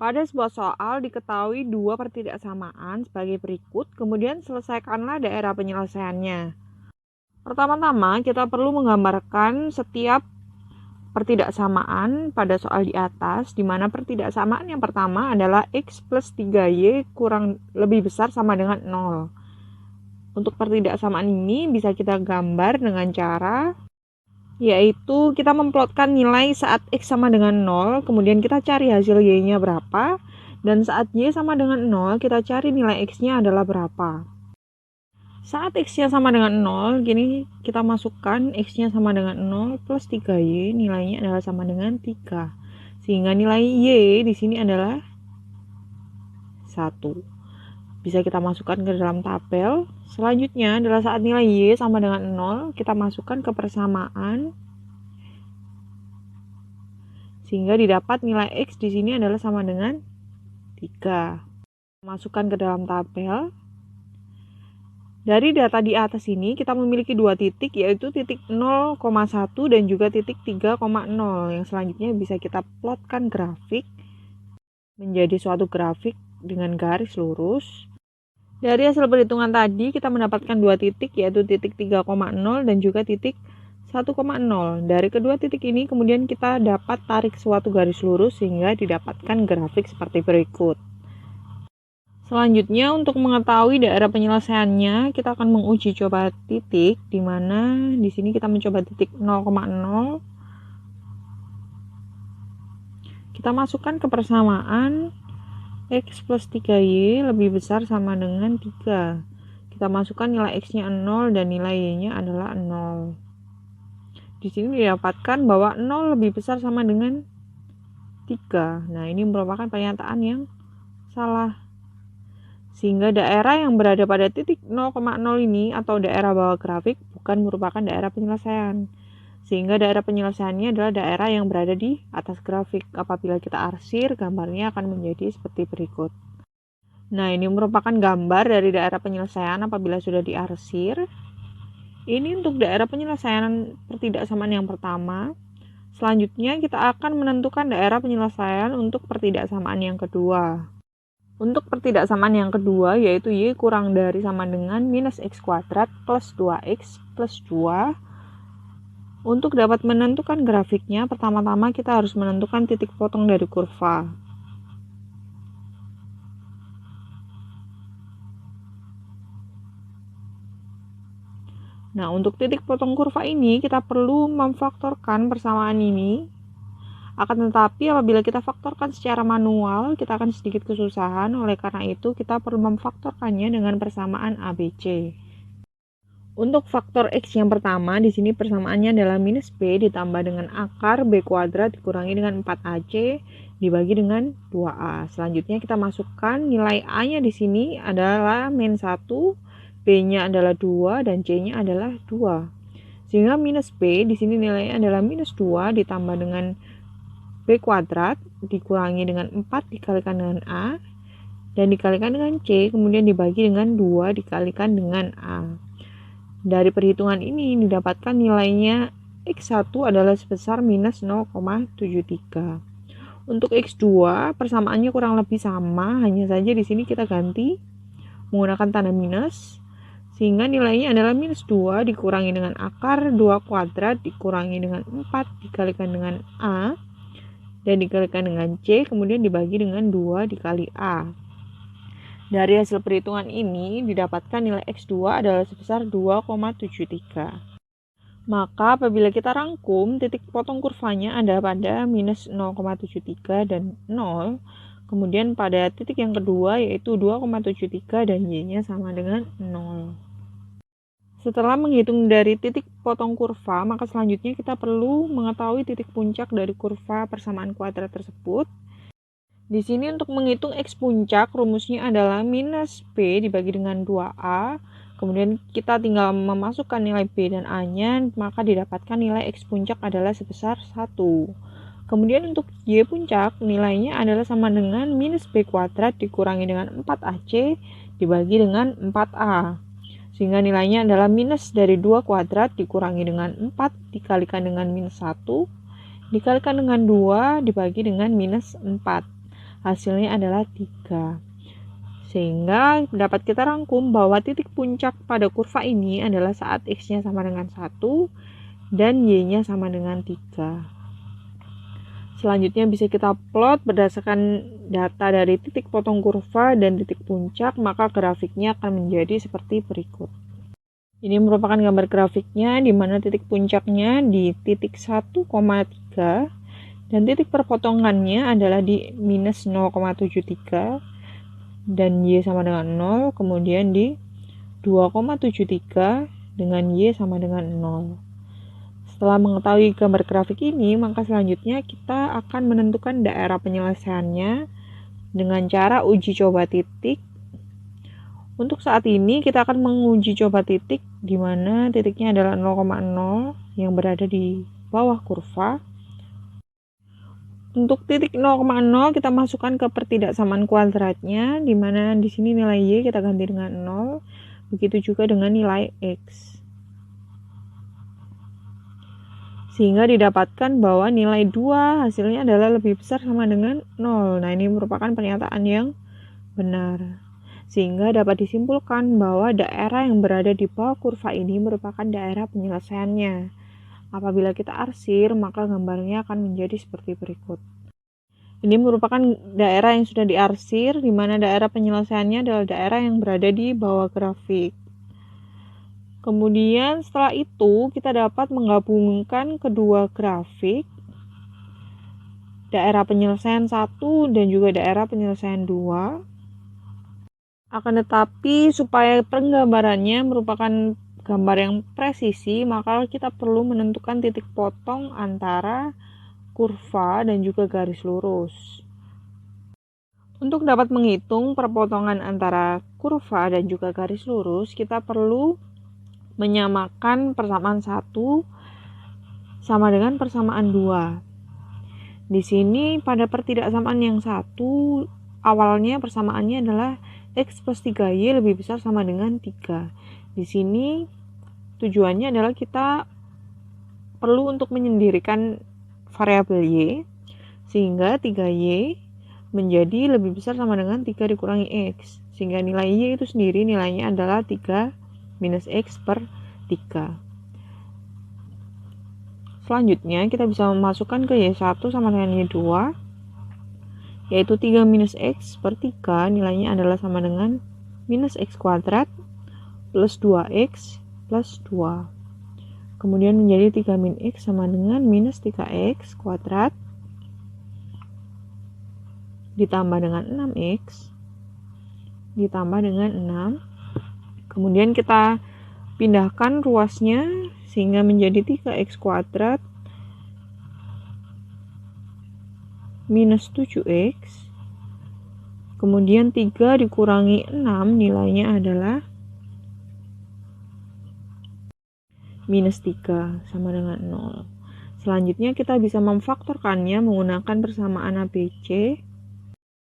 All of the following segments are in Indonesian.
Pada sebuah soal diketahui dua pertidaksamaan sebagai berikut, kemudian selesaikanlah daerah penyelesaiannya. Pertama-tama kita perlu menggambarkan setiap pertidaksamaan pada soal di atas, di mana pertidaksamaan yang pertama adalah X plus 3Y kurang lebih besar sama dengan 0. Untuk pertidaksamaan ini bisa kita gambar dengan cara yaitu kita memplotkan nilai saat X sama dengan 0, kemudian kita cari hasil Y-nya berapa, dan saat Y sama dengan 0, kita cari nilai X-nya adalah berapa. Saat X-nya sama dengan 0, gini kita masukkan X-nya sama dengan 0 plus 3Y, nilainya adalah sama dengan 3. Sehingga nilai Y di sini adalah 1. Bisa kita masukkan ke dalam tabel. Selanjutnya adalah saat nilai Y sama dengan 0, kita masukkan ke persamaan. Sehingga didapat nilai X di sini adalah sama dengan 3. Masukkan ke dalam tabel. Dari data di atas ini kita memiliki dua titik, yaitu titik 0,1 dan juga titik 3,0. Yang selanjutnya bisa kita plotkan grafik menjadi suatu grafik dengan garis lurus. Dari hasil perhitungan tadi kita mendapatkan dua titik, yaitu titik 3,0 dan juga titik 1,0. Dari kedua titik ini kemudian kita dapat tarik suatu garis lurus sehingga didapatkan grafik seperti berikut. Selanjutnya untuk mengetahui daerah penyelesaiannya kita akan menguji coba titik, di mana di sini kita mencoba titik 0,0. Kita masukkan ke persamaan X plus 3Y lebih besar sama dengan 3. Kita masukkan nilai X-nya 0 dan nilai Y-nya adalah 0. Di sini didapatkan bahwa 0 lebih besar sama dengan 3. Nah, ini merupakan pernyataan yang salah. Sehingga daerah yang berada pada titik 0,0 ini atau daerah bawah grafik bukan merupakan daerah penyelesaian. Sehingga daerah penyelesaiannya adalah daerah yang berada di atas grafik. Apabila kita arsir, gambarnya akan menjadi seperti berikut. Nah, ini merupakan gambar dari daerah penyelesaian apabila sudah diarsir. Ini untuk daerah penyelesaian pertidaksamaan yang pertama. Selanjutnya kita akan menentukan daerah penyelesaian untuk pertidaksamaan yang kedua. Untuk pertidaksamaan yang kedua yaitu Y kurang dari sama dengan minus X kuadrat plus 2X plus 2. Untuk dapat menentukan grafiknya, pertama-tama kita harus menentukan titik potong dari kurva. Nah, untuk titik potong kurva ini kita perlu memfaktorkan persamaan ini. Akan tetapi apabila kita faktorkan secara manual, kita akan sedikit kesusahan. Oleh karena itu, kita perlu memfaktorkannya dengan persamaan ABC. Untuk faktor X yang pertama, di sini persamaannya adalah minus B ditambah dengan akar B kuadrat dikurangi dengan 4AC dibagi dengan 2A. Selanjutnya kita masukkan nilai A-nya di sini adalah min 1, B-nya adalah 2, dan C-nya adalah 2. Sehingga minus B di sini nilainya adalah minus 2 ditambah dengan B kuadrat dikurangi dengan 4 dikalikan dengan A dan dikalikan dengan C, kemudian dibagi dengan 2 dikalikan dengan A. Dari perhitungan ini didapatkan nilainya X1 adalah sebesar minus 0,73. Untuk X2 persamaannya kurang lebih sama, hanya saja di sini kita ganti menggunakan tanda minus, sehingga nilainya adalah minus 2 dikurangi dengan akar 2 kuadrat dikurangi dengan 4 dikalikan dengan A dan dikalikan dengan C, kemudian dibagi dengan 2 dikali A. Dari hasil perhitungan ini didapatkan nilai X2 adalah sebesar 2,73. Maka apabila kita rangkum, titik potong kurvanya ada pada minus 0,73 dan 0. Kemudian pada titik yang kedua yaitu 2,73 dan Y-nya sama dengan 0. Setelah menghitung dari titik potong kurva, maka selanjutnya kita perlu mengetahui titik puncak dari kurva persamaan kuadrat tersebut. Di sini untuk menghitung X puncak, rumusnya adalah minus B dibagi dengan 2A. Kemudian kita tinggal memasukkan nilai B dan A-nya, maka didapatkan nilai X puncak adalah sebesar 1. Kemudian untuk Y puncak, nilainya adalah sama dengan minus B kuadrat dikurangi dengan 4AC dibagi dengan 4A. Sehingga nilainya adalah minus dari 2 kuadrat dikurangi dengan 4 dikalikan dengan minus 1 dikalikan dengan 2 dibagi dengan minus 4. hasilnya adalah 3. Sehingga dapat kita rangkum bahwa titik puncak pada kurva ini adalah saat X-nya sama dengan 1 dan Y-nya sama dengan 3. Selanjutnya bisa kita plot berdasarkan data dari titik potong kurva dan titik puncak, maka grafiknya akan menjadi seperti berikut. Ini merupakan gambar grafiknya di mana titik puncaknya di titik 1,3 dan titik perpotongannya adalah di minus 0,73 dan Y sama dengan 0, kemudian di 2,73 dengan Y sama dengan 0. Setelah mengetahui gambar grafik ini, maka selanjutnya kita akan menentukan daerah penyelesaiannya dengan cara uji coba titik. Untuk saat ini kita akan menguji coba titik di mana titiknya adalah 0,0 yang berada di bawah kurva. Untuk titik 0,0 kita masukkan ke pertidaksamaan kuadratnya, di mana di sini nilai Y kita ganti dengan 0, begitu juga dengan nilai X. Sehingga didapatkan bahwa nilai 2 hasilnya adalah lebih besar sama dengan 0. Nah, ini merupakan pernyataan yang benar. Sehingga dapat disimpulkan bahwa daerah yang berada di bawah kurva ini merupakan daerah penyelesaiannya. Apabila kita arsir, maka gambarnya akan menjadi seperti berikut. Ini merupakan daerah yang sudah diarsir, di mana daerah penyelesaiannya adalah daerah yang berada di bawah grafik. Kemudian setelah itu kita dapat menggabungkan kedua grafik, daerah penyelesaian 1 dan juga daerah penyelesaian 2. Akan tetapi supaya penggambarannya merupakan gambar yang presisi, maka kita perlu menentukan titik potong antara kurva dan juga garis lurus. Untuk dapat menghitung perpotongan antara kurva dan juga garis lurus, kita perlu menyamakan persamaan 1 sama dengan persamaan 2. Di sini pada pertidaksamaan yang 1, awalnya persamaannya adalah X plus 3Y lebih besar sama dengan 3. Di sini tujuannya adalah kita perlu untuk menyendirikan variabel Y, sehingga 3Y menjadi lebih besar sama dengan 3 dikurangi X. Sehingga nilai Y itu sendiri nilainya adalah 3 minus X per 3. Selanjutnya kita bisa memasukkan ke Y1 sama dengan Y2, yaitu 3 minus X per 3 nilainya adalah sama dengan minus X kuadrat plus 2X plus 2. Kemudian menjadi 3 min X sama dengan minus 3X kuadrat ditambah dengan 6X ditambah dengan 6. Kemudian kita pindahkan ruasnya sehingga menjadi 3X kuadrat minus 7X. Kemudian 3 dikurangi 6 nilainya adalah minus 3 sama dengan 0. Selanjutnya kita bisa memfaktorkannya menggunakan persamaan ABC.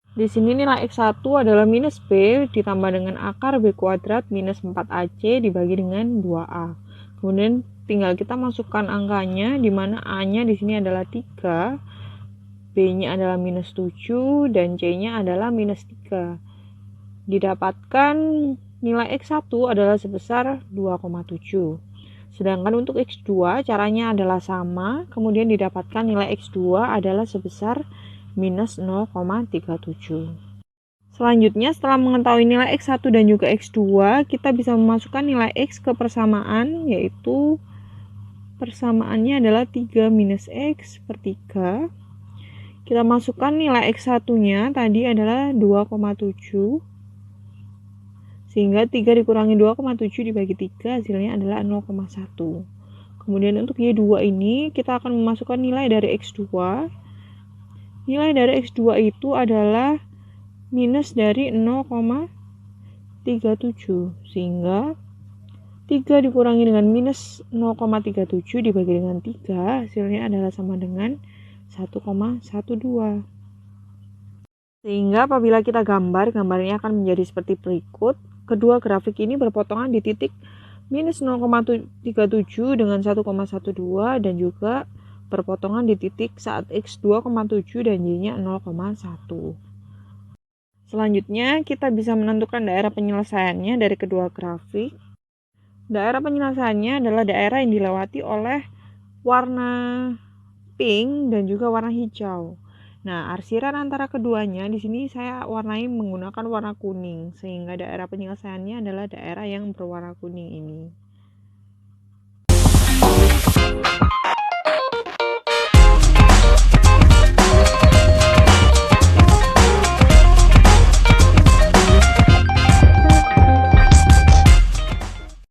Di sini nilai X1 adalah minus B ditambah dengan akar B kuadrat minus 4AC dibagi dengan 2A. Kemudian tinggal kita masukkan angkanya, di mana A-nya di sini adalah 3, B-nya adalah minus 7, dan C-nya adalah minus 3. Didapatkan nilai X1 adalah sebesar 2,7. Sedangkan untuk X2 caranya adalah sama, kemudian didapatkan nilai X2 adalah sebesar minus 0,37. Selanjutnya setelah mengetahui nilai X1 dan juga X2, kita bisa memasukkan nilai X ke persamaan, yaitu persamaannya adalah 3 minus X per 3. Kita masukkan nilai X1-nya tadi adalah 2,7. Sehingga 3 dikurangi 2,7 dibagi 3 hasilnya adalah 0,1. Kemudian untuk Y2 ini kita akan memasukkan nilai dari X2. Nilai dari X2 itu adalah minus dari 0,37. Sehingga 3 dikurangi dengan minus 0,37 dibagi dengan 3 hasilnya adalah sama dengan 1,12. Sehingga apabila kita gambarnya akan menjadi seperti berikut. Kedua grafik ini berpotongan di titik minus 0,37 dengan 1,12 dan juga berpotongan di titik saat X 2,7 dan Y-nya 0,1. Selanjutnya, kita bisa menentukan daerah penyelesaiannya dari kedua grafik. Daerah penyelesaiannya adalah daerah yang dilewati oleh warna pink dan juga warna hijau. Nah, arsiran antara keduanya di sini saya warnai menggunakan warna kuning, sehingga daerah penyelesaiannya adalah daerah yang berwarna kuning ini.